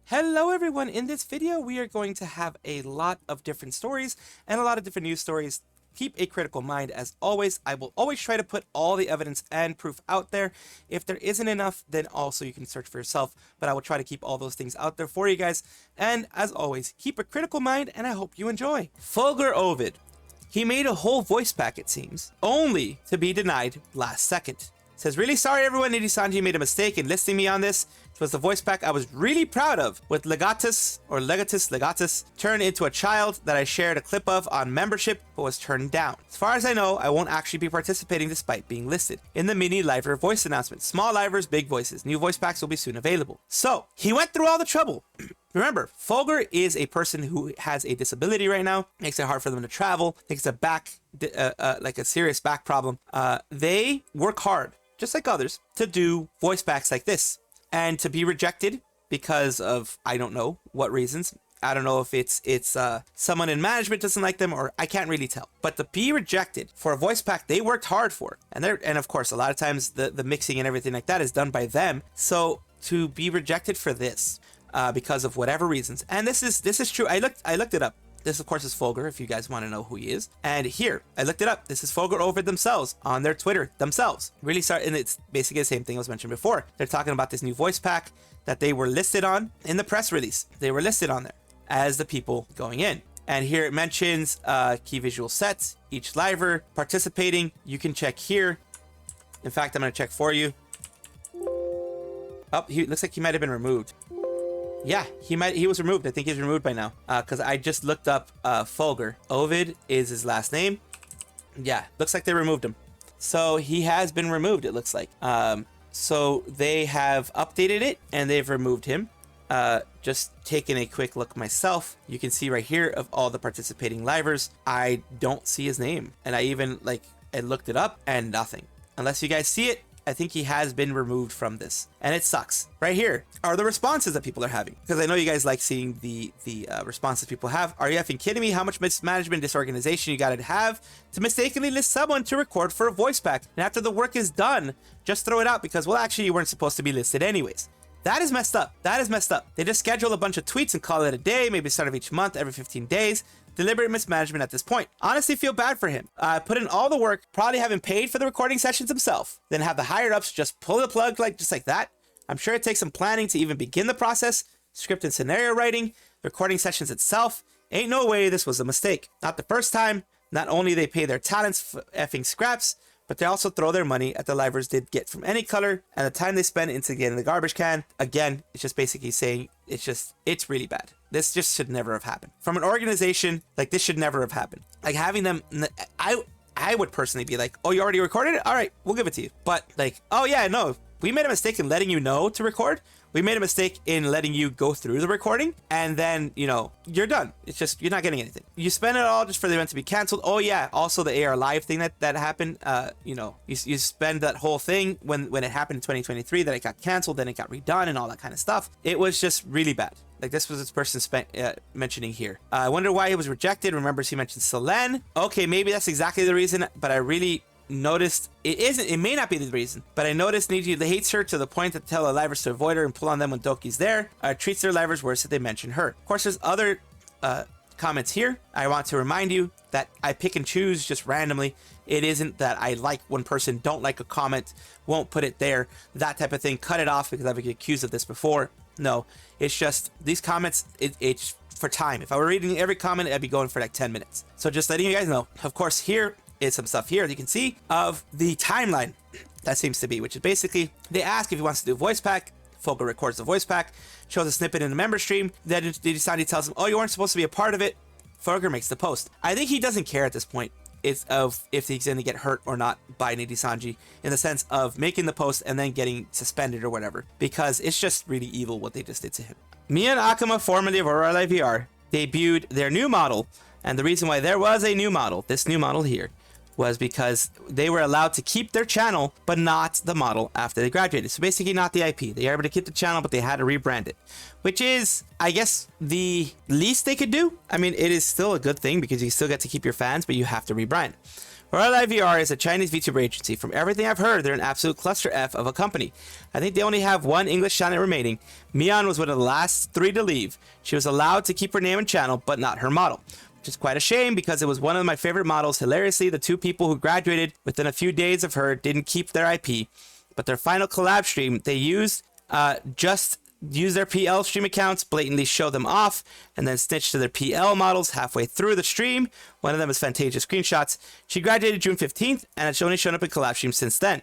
Hello everyone, in this video we are going to have a lot of different stories and a lot of different news stories. Keep a critical mind as always. I will always try to put all the evidence and proof out there. If there isn't enough, then also you can search for yourself, but I will try to keep all those things out there for you guys. And as always, keep a critical mind and I hope you enjoy. Fulgur Ovid. He made a whole voice pack, it seems, only to be denied last second. Says, really sorry everyone, Nijisanji made a mistake in listing me on this. It was the voice pack I was really proud of, with Legatus turned into a child that I shared a clip of on membership, but was turned down. As far as I know, I won't actually be participating despite being listed in the mini liver voice announcement. Small livers, big voices. New voice packs will be soon available. So, he went through all the trouble. Remember, Fulgur is a person who has a disability right now. Makes it hard for them to travel. Makes a like a serious back problem. They work hard, just like others, to do voice packs like this. And to be rejected because of, I don't know what reasons. I don't know if it's someone in management doesn't like them, or I can't really tell. But to be rejected for a voice pack they worked hard for, and of course a lot of times the mixing and everything like that is done by them. So to be rejected for this because of whatever reasons, and this is true. I looked it up. This, of course, is Fulgur, if you guys want to know who he is. And here, I looked it up. This is Fulgur Ovid themselves on their Twitter, themselves. Really sorry, and it's basically the same thing I was mentioned before. They're talking about this new voice pack that they were listed on in the press release. They were listed on there as the people going in. And here it mentions key visual sets, each liver participating. You can check here. In fact, I'm going to check for you. Oh, looks like he might have been removed. Yeah, he was removed. I think he's removed by now. Because I just looked up Fulgur. Ovid is his last name. Yeah, looks like they removed him. So he has been removed, it looks like. So they have updated it and they've removed him. Just taking a quick look myself, you can see right here of all the participating livers, I don't see his name. And I even I looked it up and nothing. Unless you guys see it, I think he has been removed from this, and it sucks. Right here are the responses that people are having, because I know you guys like seeing the responses people have. Are you effing kidding me? How much mismanagement, disorganization you gotta have to mistakenly list someone to record for a voice pack, and after the work is done, just throw it out because, well, actually you weren't supposed to be listed anyways. That is messed up. That is messed up. They just schedule a bunch of tweets and call it a day, maybe start of each month, every 15 days. Deliberate mismanagement at this point. Honestly, feel bad for him. Put in all the work, probably having paid for the recording sessions himself, then have the higher ups just pull the plug just like that. I'm sure it takes some planning to even begin the process, script and scenario writing, recording sessions itself. Ain't no way this was a mistake. Not the first time. Not only they pay their talents for effing scraps, but they also throw their money at the livers did get from any color, and the time they spend into getting the garbage can. Again, it's just basically saying it's really bad. This just should never have happened. From an organization, this should never have happened. Like having them, I would personally be like, oh, you already recorded it? All right, we'll give it to you. But oh yeah, no, we made a mistake in letting you know to record. We made a mistake in letting you go through the recording, and then, you're done. It's just, you're not getting anything. You spend it all just for the event to be canceled. Oh yeah, also the AR Live thing that happened, you spend that whole thing when it happened in 2023, that it got canceled, then it got redone and all that kind of stuff. It was just really bad. This was this person mentioning here. I wonder why he was rejected. Remembers he mentioned Selene. Okay, maybe that's exactly the reason, but I really noticed it may not be the reason, but I noticed Niji hates her to the point to tell the livers to avoid her and pull on them when Doki's there. Treats their livers worse if they mention her. Of course, there's other comments here. I want to remind you that I pick and choose just randomly. It isn't that I like one person, don't like a comment, won't put it there, that type of thing. Cut it off because I've been accused of this before. No, it's just these comments, it's for time. If I were reading every comment, I'd be going for 10 minutes. So just letting you guys know. Of course, here is some stuff here that you can see of the timeline that seems to be, which is basically they ask if he wants to do a voice pack. Fulgur records the voice pack, shows a snippet in the member stream. Then Nijisanji tells him, oh, you weren't supposed to be a part of it. Fulgur makes the post. I think he doesn't care at this point of if he's going to get hurt or not by Nijisanji, in the sense of making the post and then getting suspended or whatever, because it's just really evil what they just did to him. Mion Akuma, formerly of Hololive VR, debuted their new model, and the reason why there was a new model, this new model here, was because they were allowed to keep their channel, but not the model after they graduated. So basically not the IP. They are able to keep the channel, but they had to rebrand it, which is, I guess, the least they could do. I mean, it is still a good thing because you still get to keep your fans, but you have to rebrand. Hololive VR is a Chinese VTuber agency. From everything I've heard, they're an absolute cluster F of a company. I think they only have one English channel remaining. Mion was one of the last 3 to leave. She was allowed to keep her name and channel, but not her model, which is quite a shame because it was one of my favorite models. Hilariously, the 2 people who graduated within a few days of her didn't keep their IP, but their final collab stream, they used use their PL stream accounts, blatantly show them off, and then snitch to their PL models halfway through the stream. One of them is Fantasia Screenshots. She graduated June 15th, and it's only shown up in collab streams since then.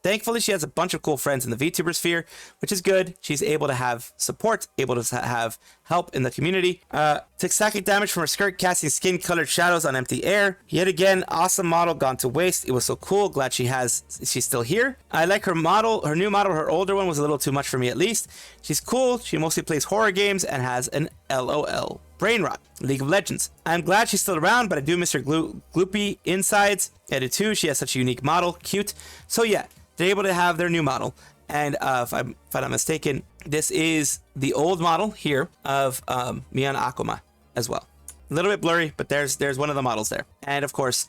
Thankfully, she has a bunch of cool friends in the VTuber sphere, which is good. She's able to have support, able to have help in the community. Took psychic damage from her skirt, casting skin-colored shadows on empty air. Yet again, awesome model gone to waste. It was so cool. Glad she's still here. I like her model. Her new model, her older one, was a little too much for me at least. She's cool. She mostly plays horror games and has an LOL brain rot. League of Legends. I'm glad she's still around, but I do miss her gloopy insides. I do too. She has such a unique model. Cute. So yeah. They're able to have their new model, and if I'm not mistaken, this is the old model here of Mion Akuma as well. A little bit blurry, but there's one of the models there. And of course,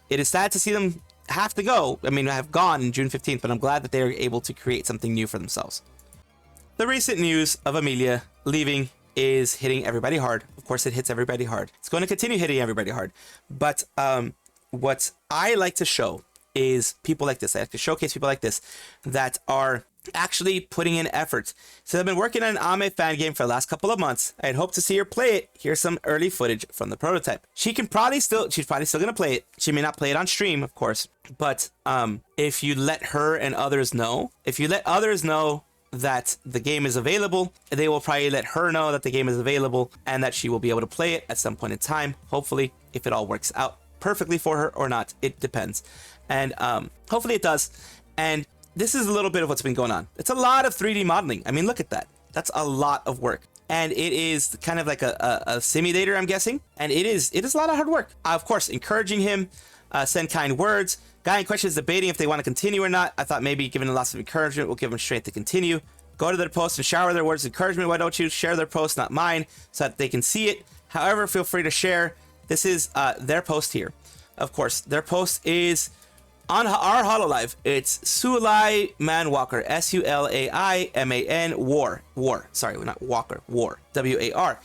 it is sad to see them have to go. I mean, have gone in June 15th, but I'm glad that they're able to create something new for themselves. The recent news of Amelia leaving is hitting everybody hard. Of course, it hits everybody hard. It's going to continue hitting everybody hard. But what I like to show is people like this. I have to showcase people like this that are actually putting in effort. So I've been working on an Ame fan game for the last couple of months. I had hoped to see her play it. Here's some early footage from the prototype. She's probably still gonna play it. She may not play it on stream, of course, but if you let her and others know, that the game is available, they will probably let her know that the game is available and that she will be able to play it at some point in time. Hopefully, if it all works out perfectly for her or not, it depends. And hopefully it does. And this is a little bit of what's been going on. It's a lot of 3D modeling. I mean, look at that. That's a lot of work. And it is kind of like a simulator, I'm guessing. And it is a lot of hard work. Of course, encouraging him, send kind words. Guy in question is debating if they want to continue or not. I thought maybe giving lots of encouragement will give them strength to continue. Go to their post and shower their words of encouragement. Why don't you share their post, not mine, so that they can see it. However, feel free to share. This is their post here. Of course, their post is on our Hololive. It's Sulai Man Walker, SULAIMAN War. Sorry, not Walker, War, WAR.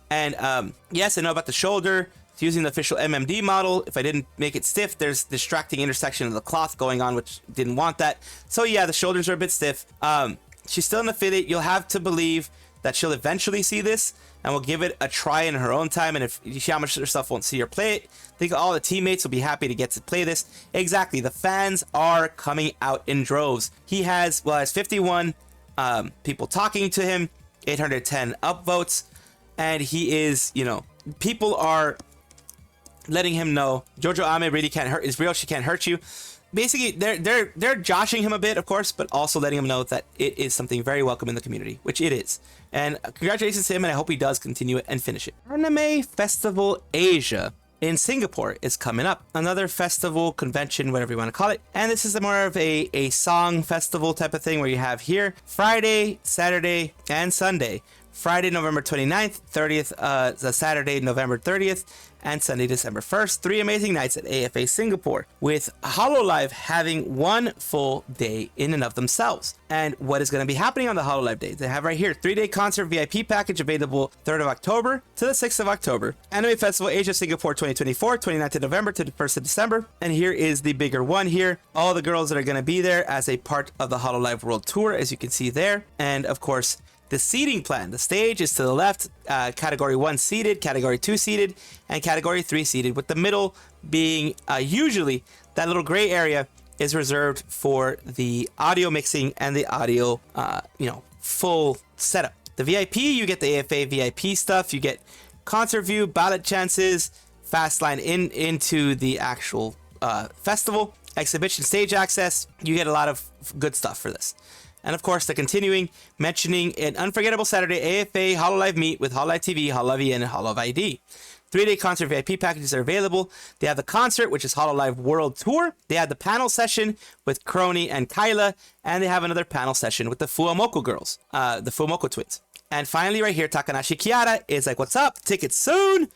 And yes, I know about the shoulder. It's using the official MMD model. If I didn't make it stiff, there's distracting intersection of the cloth going on, which didn't want that. So yeah, the shoulders are a bit stiff. She's still an affiliate. You'll have to believe that she'll eventually see this and will give it a try in her own time. And if how much herself won't see her play it, I think all the teammates will be happy to get to play this. Exactly. The fans are coming out in droves. He has 51 people talking to him, 810 upvotes, and he is, people are letting him know Jojo Ame really can't hurt. Is real. She can't hurt you. Basically, they're joshing him a bit, of course, but also letting him know that it is something very welcome in the community, which it is. And congratulations to him, and I hope he does continue it and finish it. Anime Festival Asia in Singapore is coming up. Another festival, convention, whatever you want to call it. And this is more of a song festival type of thing where you have here Friday, Saturday, and Sunday. Friday, November 29th, 30th, the Saturday, November 30th, and Sunday, December 1st. 3 amazing nights at AFA Singapore, with Hololive having one full day in and of themselves. And what is going to be happening on the Hololive day? They have right here, 3-day concert VIP package available 3rd of October to the 6th of October. Anime Festival Asia Singapore 2024, 29th of November to the 1st of December. And here is the bigger one here. All the girls that are going to be there as a part of the Hololive World Tour, as you can see there. And of course, the seating plan. The stage is to the left, category 1 seated, category 2 seated, and category 3 seated, with the middle being usually that little gray area is reserved for the audio mixing and the audio, full setup. The VIP, you get the AFA VIP stuff, you get concert view, ballot chances, fast line into the actual festival, exhibition stage access. You get a lot of good stuff for this. And of course, they're continuing mentioning an unforgettable Saturday AFA Hololive Meet with Hololive TV, Hololive EN, and Hololive ID. 3-day concert VIP packages are available. They have the concert, which is Hololive World Tour. They have the panel session with Crony and Kyla. And they have another panel session with the Fuamoku girls, the Fuamoku twins. And finally, right here, Takanashi Kiara is like, what's up? Tickets soon.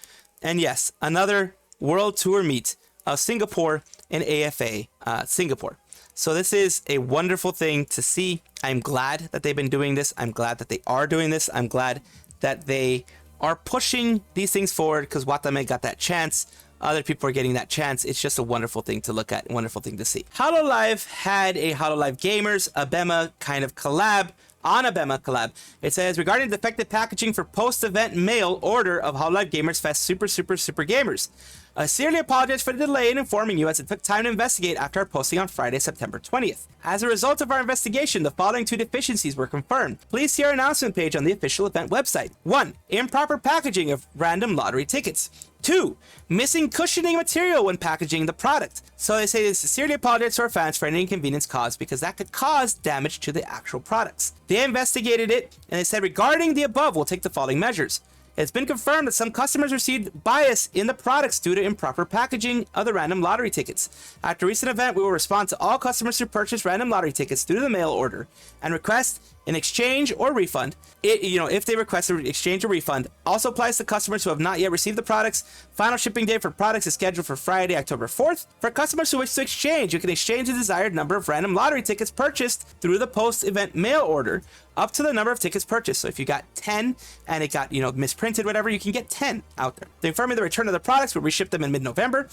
And yes, another World Tour meet of Singapore in AFA Singapore. So this is a wonderful thing to see. I'm glad that they've been doing this. I'm glad that they are doing this. I'm glad that they are pushing these things forward, because Watame got that chance. Other people are getting that chance. It's just a wonderful thing to look at, wonderful thing to see. Hololive had a Hololive Gamers Abema kind of collab. On Abema collab, it says, regarding defective packaging for post-event mail order of Hololive Gamers Fest Super Gamers. I sincerely apologize for the delay in informing you, as it took time to investigate after our posting on Friday, September 20th. As a result of our investigation, the following 2 deficiencies were confirmed. Please see our announcement page on the official event website. 1. Improper packaging of random lottery tickets. 2. Missing cushioning material when packaging the product. So they say they sincerely apologize to our fans for any inconvenience caused, because that could cause damage to the actual products. They investigated it, and they said, regarding the above, we'll take the following measures. It's been confirmed that some customers received bias in the products due to improper packaging of the random lottery tickets. After a recent event, we will respond to all customers who purchase random lottery tickets through the mail order and request an exchange or refund. If they request an exchange or refund, also applies to customers who have not yet received the products. Final shipping date for products is scheduled for Friday, October 4th. For customers who wish to exchange, you can exchange the desired number of random lottery tickets purchased through the post-event mail order up to the number of tickets purchased. So if you got 10 and it got, misprinted, whatever, you can get 10 out there. They inform me the return of the products will reship them in mid-November.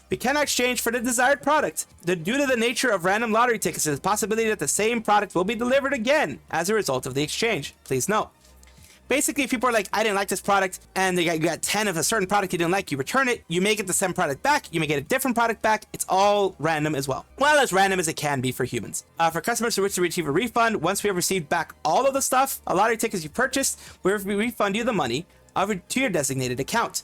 We cannot exchange for the desired product. Due to the nature of random lottery tickets, there's a possibility that the same product will be delivered again as a result of the exchange. Please note. Basically, if people are like, I didn't like this product, and you got 10 of a certain product you didn't like, you return it, you may get the same product back, you may get a different product back. It's all random as well. Well, as random as it can be for humans. For customers who wish to receive a refund, once we have received back all of the stuff, a lottery tickets you purchased, we refund you the money to your designated account.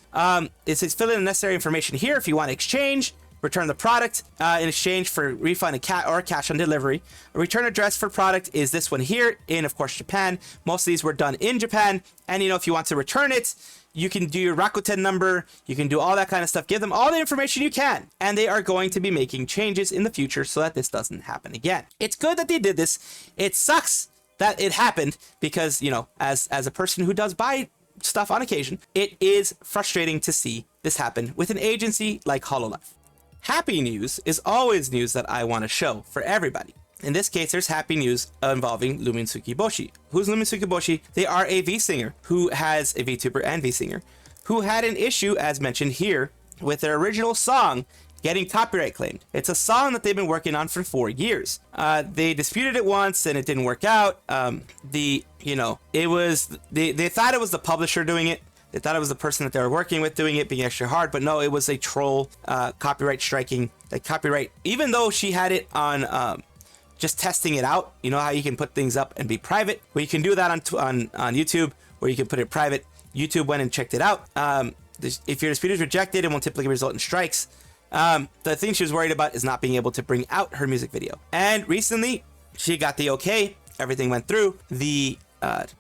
It says fill in the necessary information here if you want to exchange. Return the product in exchange for refund or cash on delivery. A return address for product is this one here in, of course, Japan. Most of these were done in Japan. And, if you want to return it, you can do your Rakuten number. You can do all that kind of stuff. Give them all the information you can. And they are going to be making changes in the future so that this doesn't happen again. It's good that they did this. It sucks that it happened because, as a person who does buy stuff on occasion, it is frustrating to see this happen with an agency like Hololive. Happy news is always news that I want to show for everybody. In this case, there's happy news involving Lumin Tsukiboshi. Who's Lumin Tsukiboshi? They are a V-singer who has a VTuber and V-singer who had an issue, as mentioned here, with their original song getting copyright claimed. It's a song that they've been working on for 4 years. They disputed it once and it didn't work out. They thought it was the publisher doing it. They thought it was the person that they were working with doing it, being extra hard, but no, it was a troll copyright striking. The copyright, even though she had it on just testing it out. You know how you can put things up and be private? Well, you can do that on YouTube, where you can put it private. YouTube went and checked it out. If your dispute is rejected, it won't typically result in strikes. The thing she was worried about is not being able to bring out her music video. And recently, she got the okay. Everything went through. The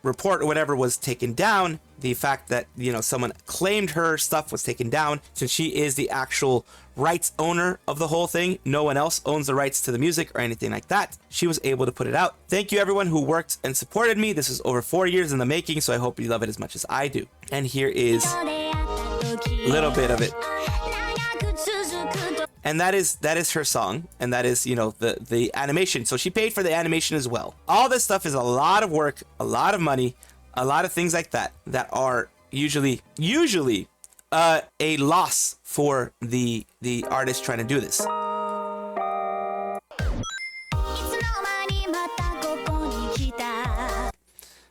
report or whatever was taken down. The fact that someone claimed her stuff was taken down, since she is the actual rights owner of the whole thing. No one else owns the rights to the music or anything like that. She was able to put it out. Thank you everyone who worked and supported me. This was over 4 years in the making, so I hope you love it as much as I do. And here is a little bit of it. And that is her song, and that is the animation. So she paid for the animation as well. All this stuff is a lot of work, a lot of money, a lot of things like that are usually a loss for the artist trying to do this.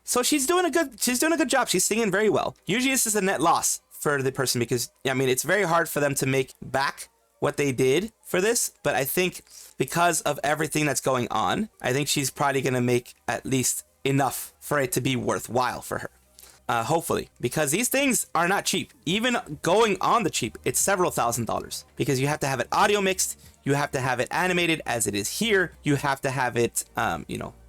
So she's doing a good job. She's singing very well. Usually this is a net loss for the person, because it's very hard for them to make back what they did for this, but I think because of everything that's going on, I think she's probably going to make at least enough for it to be worthwhile for her. Hopefully, because these things are not cheap. Even going on the cheap, it's several $1,000s, because you have to have it audio mixed, you have to have it animated as it is here, you have to have it,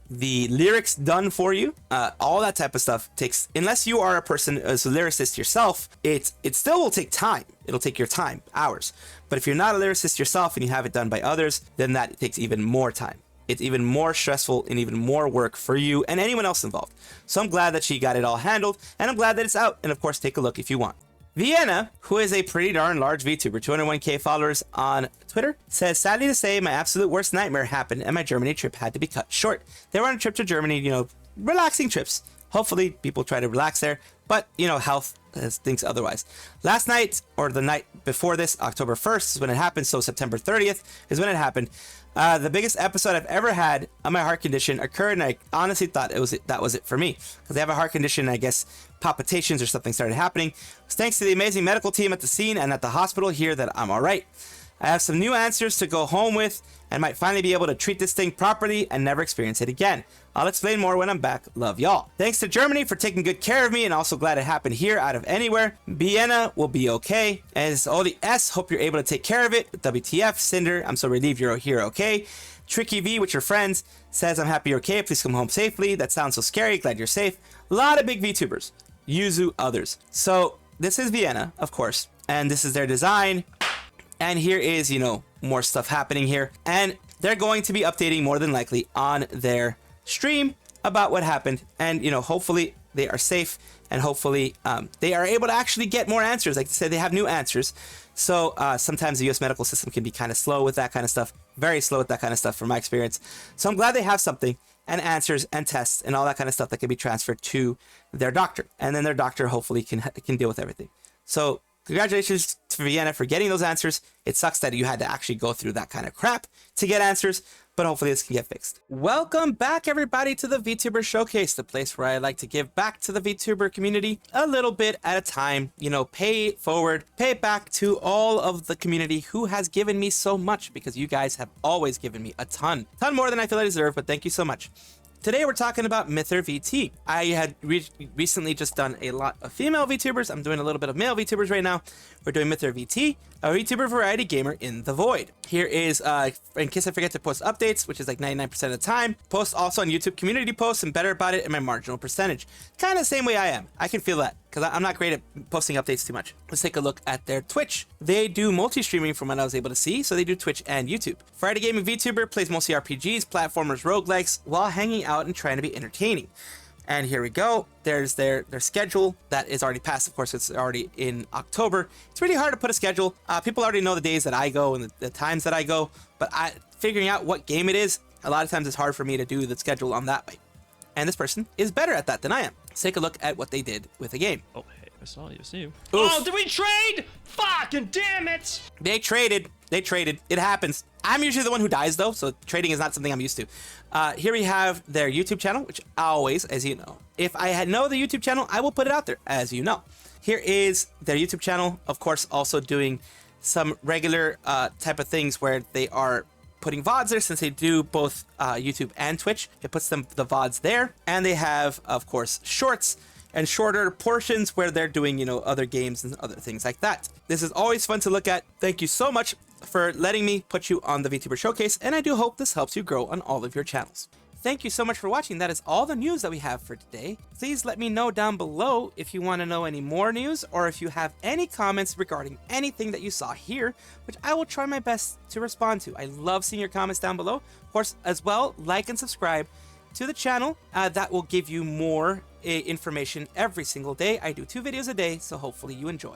the lyrics done for you. All that type of stuff takes, unless you are a person as a lyricist yourself, it still will take time. It'll take your time, hours. But if you're not a lyricist yourself and you have it done by others, then that takes even more time. It's even more stressful and even more work for you and anyone else involved. So I'm glad that she got it all handled, and I'm glad that it's out. And of course, take a look if you want. Vienna, who is a pretty darn large VTuber, 201k followers on Twitter, says, sadly to say, my absolute worst nightmare happened and my Germany trip had to be cut short. They were on a trip to Germany, you know, relaxing trips. Hopefully people try to relax there, but you know, health thinks otherwise. Last night, or the night before this, October 1st is when it happened, so September 30th is when it happened. The biggest episode I've ever had on my heart condition occurred, and I honestly thought that was it for me, because I have a heart condition, and I guess palpitations or something started happening. It's thanks to the amazing medical team at the scene and at the hospital here that I'm all right. I have some new answers to go home with and might finally be able to treat this thing properly and never experience it again. I'll explain more when I'm back. Love y'all. Thanks to Germany for taking good care of me, and also glad it happened here out of anywhere. Vienna will be okay. And it's all the S. Hope you're able to take care of it. WTF, Cinder, I'm so relieved you're here okay. Tricky V with your friends says, I'm happy you're okay. Please come home safely. That sounds so scary. Glad you're safe. A lot of big VTubers. Yuzu others. So this is Vienna, of course, and this is their design. And here is, you know, more stuff happening here. And they're going to be updating more than likely on their stream about what happened. And, you know, hopefully they are safe, and hopefully they are able to actually get more answers. Like I said, they have new answers. So sometimes the US medical system can be kind of slow with that kind of stuff. Very slow with that kind of stuff from my experience. So I'm glad they have something, and answers and tests and all that kind of stuff that can be transferred to their doctor. And then their doctor hopefully can deal with everything. So congratulations to Vienna for getting those answers. It sucks that you had to actually go through that kind of crap to get answers, but hopefully this can get fixed. Welcome back, everybody, to the VTuber Showcase, the place where I like to give back to the VTuber community a little bit at a time. You know, pay it forward, pay it back to all of the community who has given me so much, because you guys have always given me a ton more than I feel I deserve, but thank you so much. Today we're talking about MitherVT. I had recently just done a lot of female VTubers. I'm doing a little bit of male VTubers right now. We're doing MitherVT, a VTuber variety gamer in the void. Here is, in case I forget to post updates, which is like 99% of the time, post also on YouTube community posts and better about it in my marginal percentage. Kind of the same way I am. I can feel that, because I'm not great at posting updates too much. Let's take a look at their Twitch. They do multi-streaming from what I was able to see, so they do Twitch and YouTube. Variety gaming VTuber, plays mostly RPGs, platformers, roguelikes, while hanging out and trying to be entertaining. And here we go. There's their schedule that is already passed. Of course, it's already in October. It's really hard to put a schedule. People already know the days that I go and the times that I go, but figuring out what game it is, a lot of times it's hard for me to do the schedule on that way. And this person is better at that than I am. Let's take a look at what they did with the game. Oh, hey, I saw you. See you. Oof. Oh, did we trade? Fucking damn it! They traded. It happens. I'm usually the one who dies, though, so trading is not something I'm used to. Here we have their YouTube channel, which always, as you know, if I know the YouTube channel, I will put it out there, as you know. Here is their YouTube channel, of course, also doing some regular type of things where they are putting VODs there, since they do both YouTube and Twitch. It puts the VODs there, and they have, of course, shorts and shorter portions where they're doing, you know, other games and other things like that. This is always fun to look at. Thank you so much for letting me put you on the VTuber Showcase, and I do hope this helps you grow on all of your channels. Thank you so much for watching. That is all the news that we have for today. Please let me know down below if you want to know any more news, or if you have any comments regarding anything that you saw here, which I will try my best to respond to. I love seeing your comments down below. Of course, as well, like and subscribe to the channel. That will give you more information every single day. I do 2 videos a day, so hopefully you enjoy.